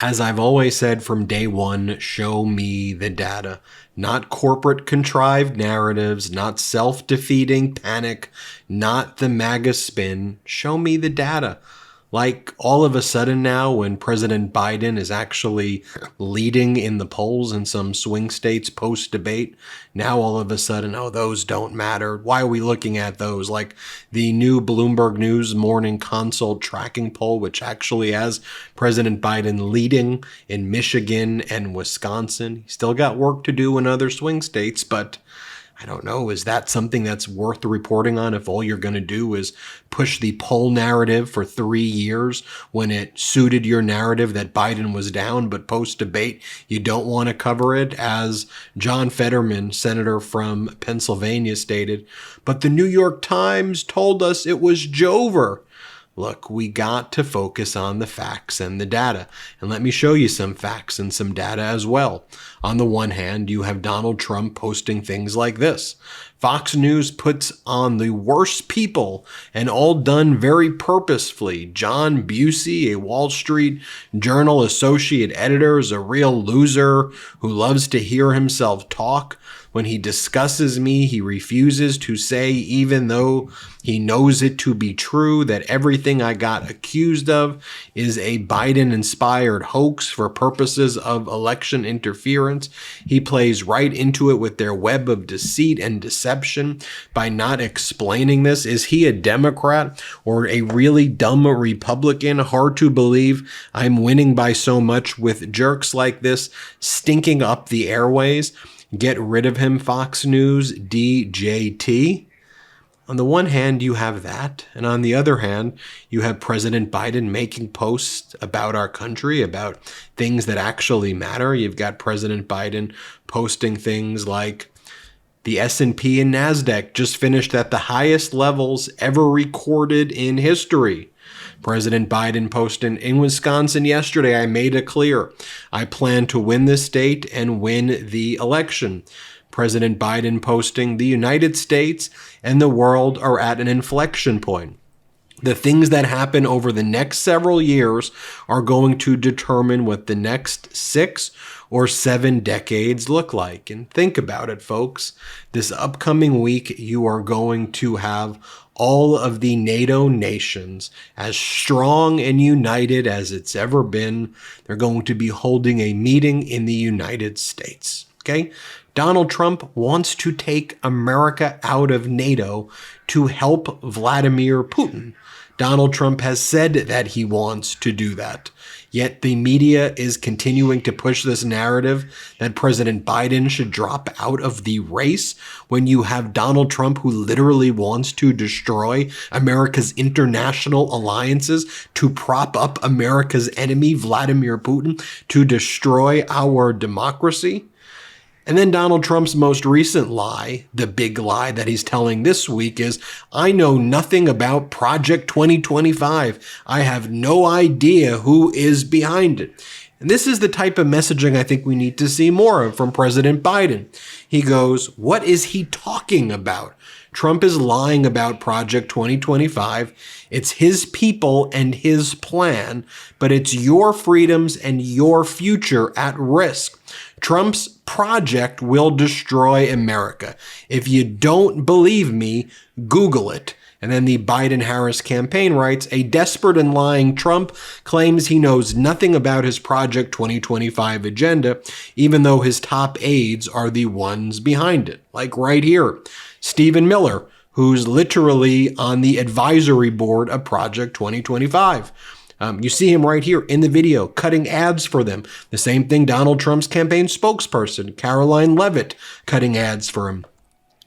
As I've always said from day one, show me the data. Not corporate contrived narratives, not self-defeating panic, not the MAGA spin. Show me the data. Like all of a sudden now, when President Biden is actually leading in the polls in some swing states post-debate, now all of a sudden, oh, those don't matter. Why are we looking at those? Like the new Bloomberg News Morning Consult tracking poll, which actually has President Biden leading in Michigan and Wisconsin. He still got work to do in other swing states, but I don't know, is that something that's worth reporting on if all you're going to do is push the poll narrative for 3 years when it suited your narrative that Biden was down, but post-debate you don't want to cover it? As John Fetterman, senator from Pennsylvania, stated, but the New York Times told us it was Jover. Look, we got to focus on the facts and the data. And let me show you some facts and some data as well. On the one hand, you have Donald Trump posting things like this. Fox News puts on the worst people, and all done very purposefully. John Busey, a Wall Street Journal associate editor, is a real loser who loves to hear himself talk. When he discusses me, he refuses to say, even though he knows it to be true, that everything I got accused of is a Biden-inspired hoax for purposes of election interference. He plays right into it with their web of deceit and deception by not explaining this. Is he a Democrat or a really dumb Republican? Hard to believe I'm winning by so much with jerks like this stinking up the airways. Get rid of him, Fox News, DJT. On the one hand, you have that. And on the other hand, you have President Biden making posts about our country, about things that actually matter. You've got President Biden posting things like the S&P and NASDAQ just finished at the highest levels ever recorded in history. President Biden posted in Wisconsin yesterday, I made it clear. I plan to win this state and win the election. President Biden posting the United States and the world are at an inflection point. The things that happen over the next several years are going to determine what the next 6 or 7 decades look like. And think about it, folks. This upcoming week, you are going to have all of the NATO nations as strong and united as it's ever been. They're going to be holding a meeting in the United States. Okay? Donald Trump wants to take America out of NATO to help Vladimir Putin. Donald Trump has said that he wants to do that. Yet the media is continuing to push this narrative that President Biden should drop out of the race when you have Donald Trump who literally wants to destroy America's international alliances to prop up America's enemy, Vladimir Putin, to destroy our democracy. And then Donald Trump's most recent lie, the big lie that he's telling this week is, I know nothing about Project 2025. I have no idea who is behind it. And this is the type of messaging I think we need to see more of from President Biden. He goes, what is he talking about? Trump is lying about Project 2025. It's his people and his plan, but it's your freedoms and your future at risk. Trump's project will destroy America. If you don't believe me, Google it. And then the Biden-Harris campaign writes, a desperate and lying Trump claims he knows nothing about his Project 2025 agenda, even though his top aides are the ones behind it. Like right here, Stephen Miller, who's literally on the advisory board of Project 2025. You see him right here in the video, cutting ads for them. The same thing Donald Trump's campaign spokesperson, Caroline Leavitt, cutting ads for him.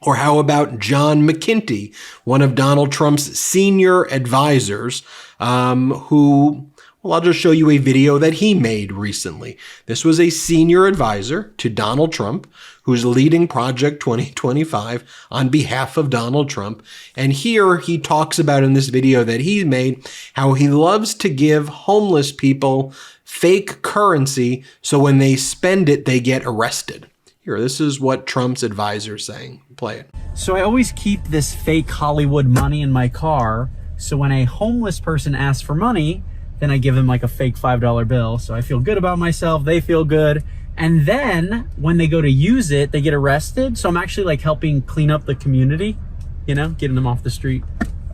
Or how about John McKinney, one of Donald Trump's senior advisors, who, well, I'll just show you a video that he made recently. This was a senior advisor to Donald Trump, who's leading Project 2025 on behalf of Donald Trump. And here he talks about in this video that he made how he loves to give homeless people fake currency so when they spend it, they get arrested. Here, this is what Trump's advisor is saying. Play it. So I always keep this fake Hollywood money in my car, so when a homeless person asks for money, Then I give them like a fake $5 bill. So I feel good about myself. They feel good. And then when they go to use it, they get arrested. So I'm actually like helping clean up the community, you know, getting them off the street.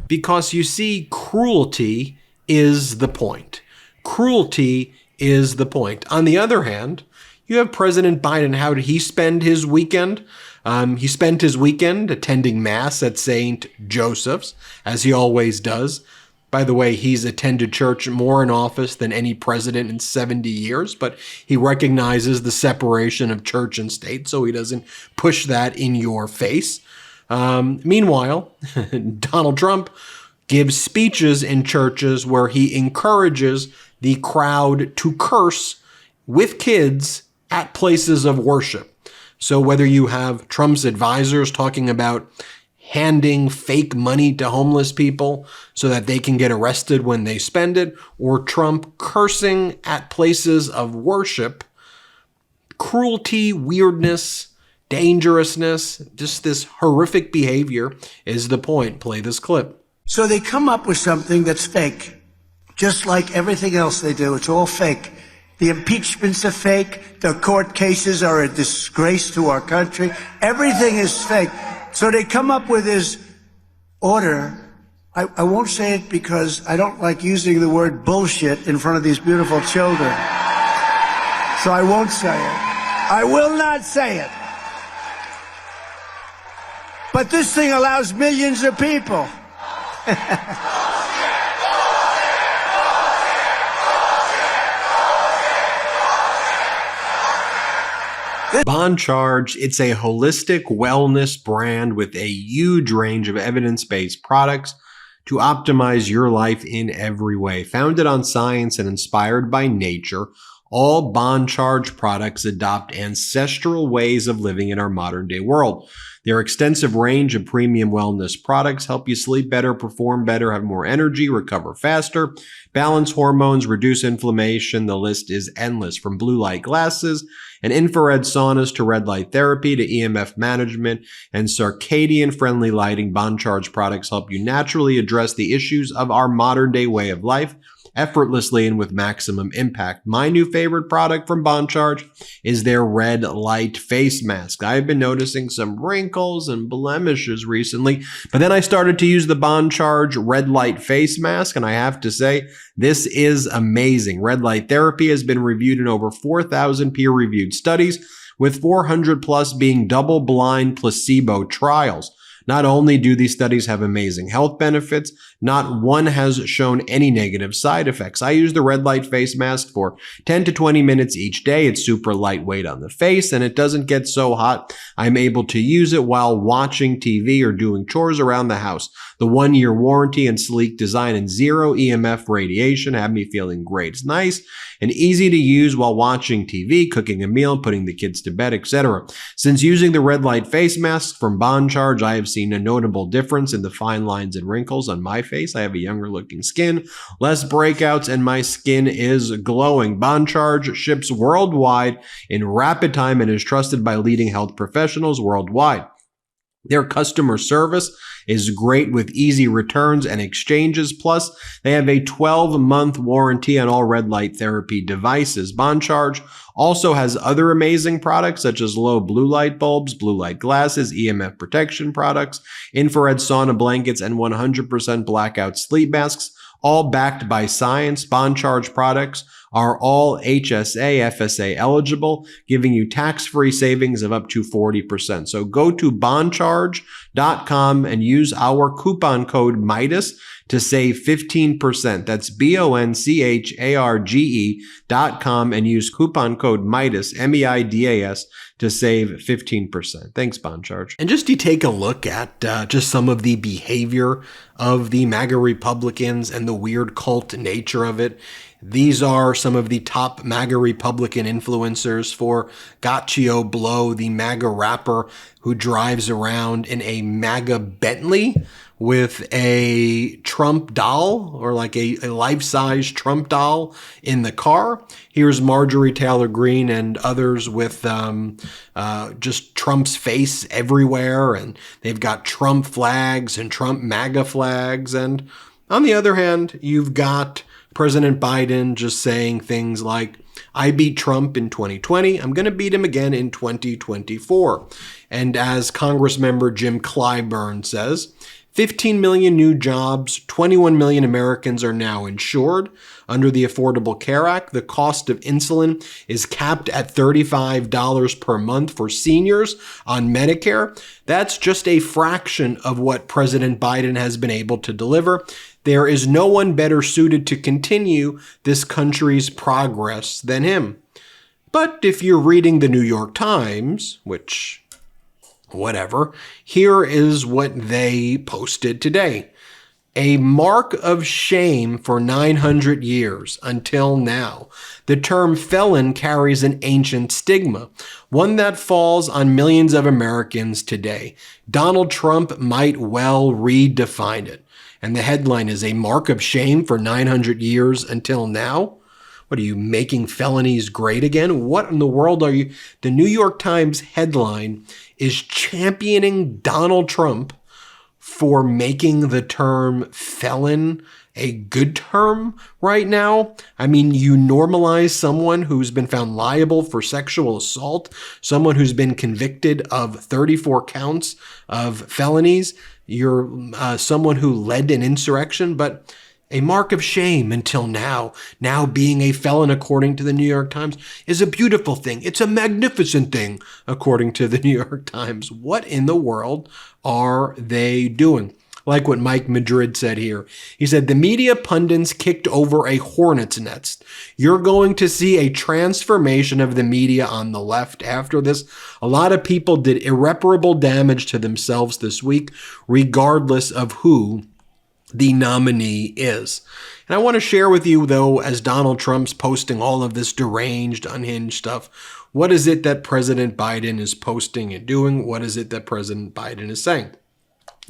Because you see, cruelty is the point. Cruelty is the point. On the other hand, you have President Biden. How did he spend his weekend? He spent his weekend attending Mass at St. Joseph's, as he always does. By the way, he's attended church more in office than any president in 70 years, but he recognizes the separation of church and state, so he doesn't push that in your face. Meanwhile, Donald Trump gives speeches in churches where he encourages the crowd to curse with kids at places of worship. So whether you have Trump's advisors talking about handing fake money to homeless people so that they can get arrested when they spend it, or Trump cursing at places of worship, cruelty, weirdness, dangerousness, just this horrific behavior is the point. Play this clip. So they come up with something that's fake, just like everything else they do. It's all fake. The impeachments are fake. The court cases are a disgrace to our country. Everything is fake. So they come up with this order. I won't say it because I don't like using the word bullshit in front of these beautiful children. So I won't say it. I will not say it. But this thing allows millions of people. Bond Charge, it's a holistic wellness brand with a huge range of evidence-based products to optimize your life in every way. Founded on science and inspired by nature, all Bond Charge products adopt ancestral ways of living in our modern day world. Their extensive range of premium wellness products help you sleep better, perform better, have more energy, recover faster, balance hormones, reduce inflammation. The list is endless. From blue light glasses and infrared saunas to red light therapy to EMF management and circadian friendly lighting, Bond Charge products help you naturally address the issues of our modern day way of life effortlessly and with maximum impact. My new favorite product from Bond Charge is their red light face mask. I've been noticing some wrinkles and blemishes recently, but then I started to use the Bond Charge red light face mask, and I have to say, this is amazing. Red light therapy has been reviewed in over 4,000 peer-reviewed studies, with 400 plus being double-blind placebo trials. Not only do these studies have amazing health benefits, not one has shown any negative side effects. I use the red light face mask for 10 to 20 minutes each day. It's super lightweight on the face and it doesn't get so hot. I'm able to use it while watching TV or doing chores around the house. The 1-year warranty and sleek design and zero EMF radiation have me feeling great. It's nice and easy to use while watching TV, cooking a meal, putting the kids to bed, etc. Since using the red light face mask from Bond Charge, I have seen a notable difference in the fine lines and wrinkles on my face. I have a younger looking skin, less breakouts, and my skin is glowing. Bond Charge ships worldwide in rapid time and is trusted by leading health professionals worldwide. Their customer service is great with easy returns and exchanges. Plus, they have a 12-month warranty on all red light therapy devices. Bond Charge also has other amazing products such as low blue light bulbs, blue light glasses, EMF protection products, infrared sauna blankets, and 100% blackout sleep masks, all backed by science. Bond Charge products are all HSA, FSA eligible, giving you tax-free savings of up to 40%. So go to bondcharge.com and use our coupon code Meidas to save 15%. That's BONCHARGE.com and use coupon code Meidas, MEIDAS, to save 15%. Thanks, Bond Charge. And just to take a look at just some of the behavior of the MAGA Republicans and the weird cult nature of it. These are some of the top MAGA Republican influencers for Gaccio Blow, the MAGA rapper who drives around in a MAGA Bentley with a Trump doll, or like a life-size Trump doll in the car. Here's Marjorie Taylor Greene and others with just Trump's face everywhere, and they've got Trump flags and Trump MAGA flags. And on the other hand, you've got President Biden just saying things like, I beat Trump in 2020. I'm going to beat him again in 2024. And as Congressmember Jim Clyburn says, 15 million new jobs, 21 million Americans are now insured. Under the Affordable Care Act, the cost of insulin is capped at $35 per month for seniors on Medicare. That's just a fraction of what President Biden has been able to deliver. There is no one better suited to continue this country's progress than him. But if you're reading the New York Times, which, whatever, here is what they posted today. A mark of shame for 900 years until now. The term felon carries an ancient stigma, one that falls on millions of Americans today. Donald Trump might well redefine it. And the headline is a mark of shame for 900 years until now. What are you, making felonies great again? What in the world are you? The New York Times headline is championing Donald Trump for making the term felon a good term right now. I mean, you normalize someone who's been found liable for sexual assault, someone who's been convicted of 34 counts of felonies. You're someone who led an insurrection, but a mark of shame until now. Now being a felon, according to the New York Times, is a beautiful thing. It's a magnificent thing, according to the New York Times. What in the world are they doing? Like what Mike Madrid said here. He said, the media pundits kicked over a hornet's nest. You're going to see a transformation of the media on the left after this. A lot of people did irreparable damage to themselves this week, regardless of who the nominee is. And I want to share with you, though, as Donald Trump's posting all of this deranged, unhinged stuff, what is it that President Biden is posting and doing? What is it that President Biden is saying?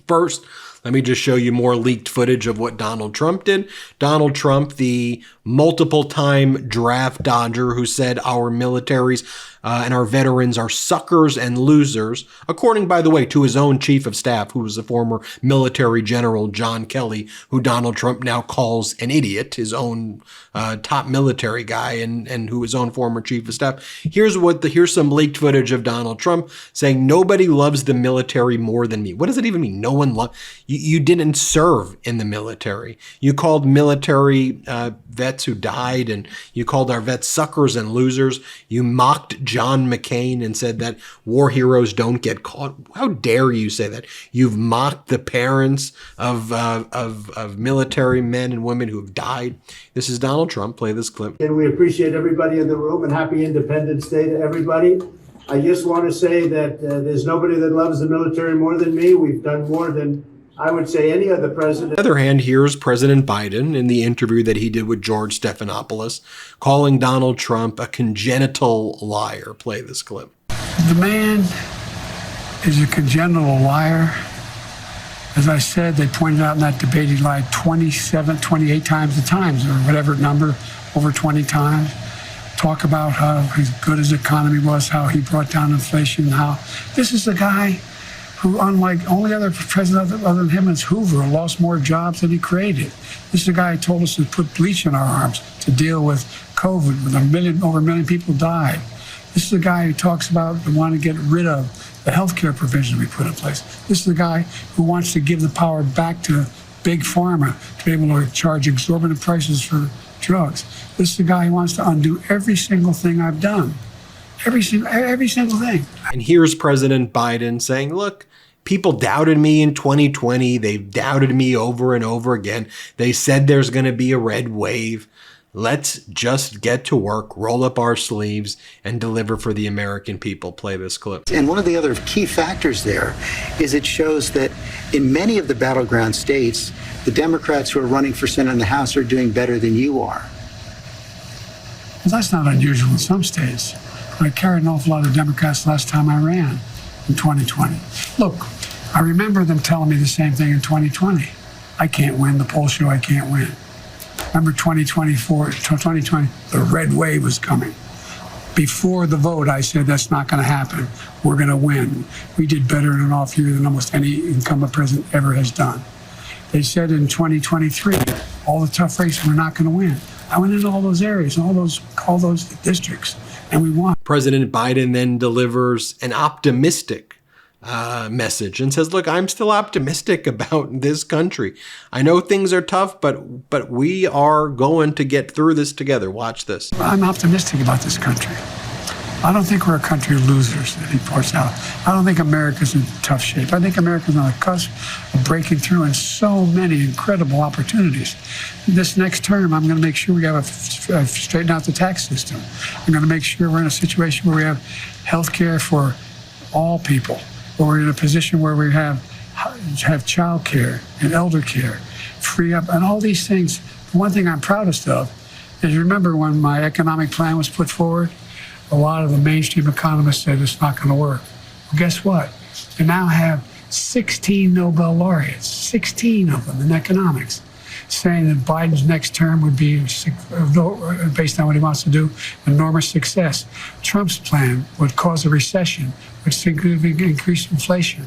First, let me just show you more leaked footage of what Donald Trump did. Donald Trump, the multiple-time draft dodger who said our militaries and our veterans are suckers and losers, according, by the way, to his own chief of staff, who was the former military general John Kelly, who Donald Trump now calls an idiot, his own top military guy and who his own former chief of staff. Here's some leaked footage of Donald Trump saying, nobody loves the military more than me. What does it even mean? No one loves... You didn't serve in the military. You called military vets who died, and you called our vets suckers and losers. You mocked John McCain and said that war heroes don't get caught. How dare you say that? You've mocked the parents of military men and women who have died. This is Donald Trump. Play this clip. And we appreciate everybody in the room, and happy Independence Day to everybody. I just want to say that there's nobody that loves the military more than me. We've done more than I would say any other president. On the other hand, here's President Biden in the interview that he did with George Stephanopoulos, calling Donald Trump a congenital liar. Play this clip. The man is a congenital liar. As I said, they pointed out in that debate he lied 27, 28 times the times, or whatever number, over 20 times. Talk about how good his economy was, how he brought down inflation, how this is the guy who, unlike only other president other than him is Hoover, lost more jobs than he created. This is the guy who told us to put bleach in our arms to deal with COVID, when over a million people died. This is the guy who talks about wanting to get rid of the healthcare provision we put in place. This is the guy who wants to give the power back to big pharma to be able to charge exorbitant prices for drugs. This is the guy who wants to undo every single thing I've done. Every single thing. And here's President Biden saying, look, people doubted me in 2020. They've doubted me over and over again. They said there's going to be a red wave. Let's just get to work, roll up our sleeves, and deliver for the American people. Play this clip. And one of the other key factors there is it shows that in many of the battleground states, the Democrats who are running for Senate and the House are doing better than you are. Well, that's not unusual in some states. I carried an awful lot of Democrats last time I ran in 2020. Look, I remember them telling me the same thing in 2020. I can't win. The polls show I can't win. Remember 2020, the red wave was coming. Before the vote, I said, that's not going to happen. We're going to win. We did better in an off year than almost any incumbent president ever has done. They said in 2023, all the tough races, we're not going to win. I went into all those areas, all those districts, and we won. President Biden then delivers an optimistic message and says, look, I'm still optimistic about this country. I know things are tough, but we are going to get through this together. Watch this. I'm optimistic about this country. I don't think we're a country of losers, that he points out. I don't think America's in tough shape. I think America's on the cusp of breaking through in so many incredible opportunities. This next term, I'm going to make sure we have straighten out the tax system. I'm going to make sure we're in a situation where we have health care for all people, where we're in a position where we have child care and elder care, free up, and all these things. The one thing I'm proudest of is, remember when my economic plan was put forward, a lot of the mainstream economists said it's not going to work. Well, guess what? We now have 16 Nobel laureates, 16 of them in economics, saying that Biden's next term would be, based on what he wants to do, enormous success. Trump's plan would cause a recession, would significantly increase inflation.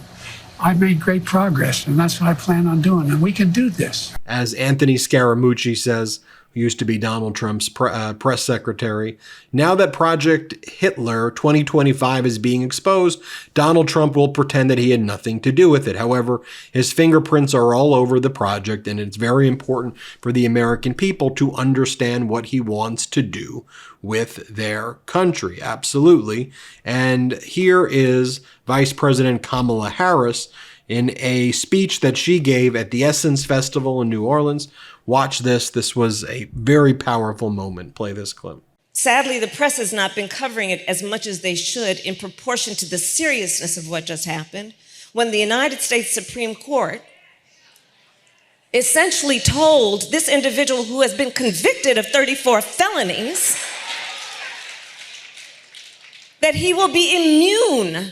I've made great progress, and that's what I plan on doing, and we can do this. As Anthony Scaramucci says, who used to be Donald Trump's press secretary, now that Project Hitler 2025 is being exposed, Donald Trump will pretend that he had nothing to do with it. However, his fingerprints are all over the project, and it's very important for the American people to understand what he wants to do with their country. Absolutely. And here is Vice President Kamala Harris in a speech that she gave at the Essence Festival in New Orleans. Watch this. This was a very powerful moment. Play this clip. Sadly, the press has not been covering it as much as they should in proportion to the seriousness of what just happened, when the United States Supreme Court essentially told this individual who has been convicted of 34 felonies that he will be immune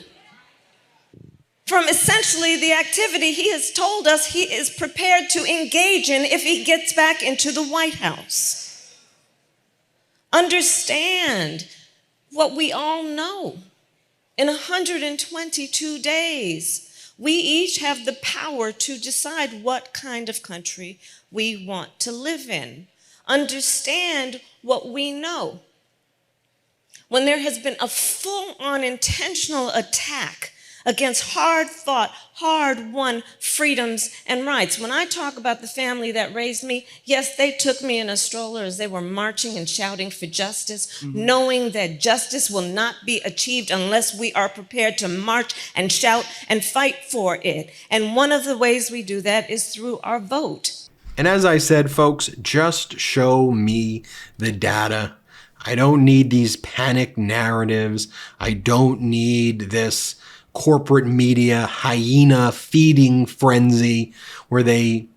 from essentially the activity he has told us he is prepared to engage in if he gets back into the White House. Understand what we all know. In 122 days, we each have the power to decide what kind of country we want to live in. Understand what we know. When there has been a full-on intentional attack against hard-fought, hard-won freedoms and rights. When I talk about the family that raised me, yes, they took me in a stroller as they were marching and shouting for justice, knowing that justice will not be achieved unless we are prepared to march and shout and fight for it. And one of the ways we do that is through our vote. And as I said, folks, just show me the data. I don't need these panic narratives. I don't need this corporate media hyena feeding frenzy where they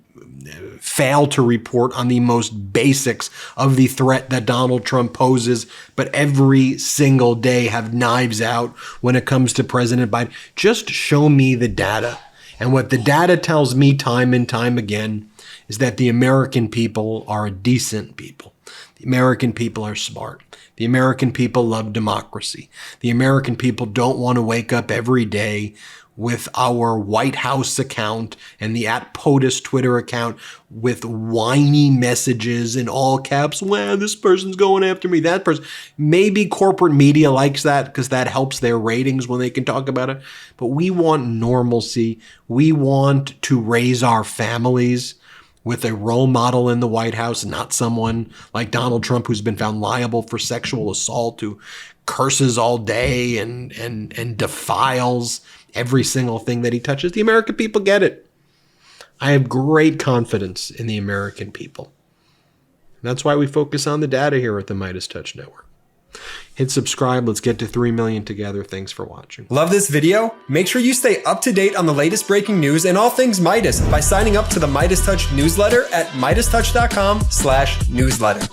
fail to report on the most basics of the threat that Donald Trump poses, but every single day have knives out when it comes to President Biden. Just show me the data. And what the data tells me time and time again is that the American people are a decent people. The American people are smart. The American people love democracy. The American people don't want to wake up every day with our White House account and the @POTUS Twitter account with whiny messages in all caps. Well, this person's going after me, that person. Maybe corporate media likes that because that helps their ratings when they can talk about it. But we want normalcy. We want to raise our families with a role model in the White House, not someone like Donald Trump who's been found liable for sexual assault, who curses all day and defiles every single thing that he touches. The American people get it. I have great confidence in the American people. That's why we focus on the data here at the MeidasTouch Network. Hit subscribe. Let's get to 3 million together. Thanks for watching. Love this video? Make sure you stay up to date on the latest breaking news and all things Meidas by signing up to the MeidasTouch newsletter at MeidasTouch.com/newsletter.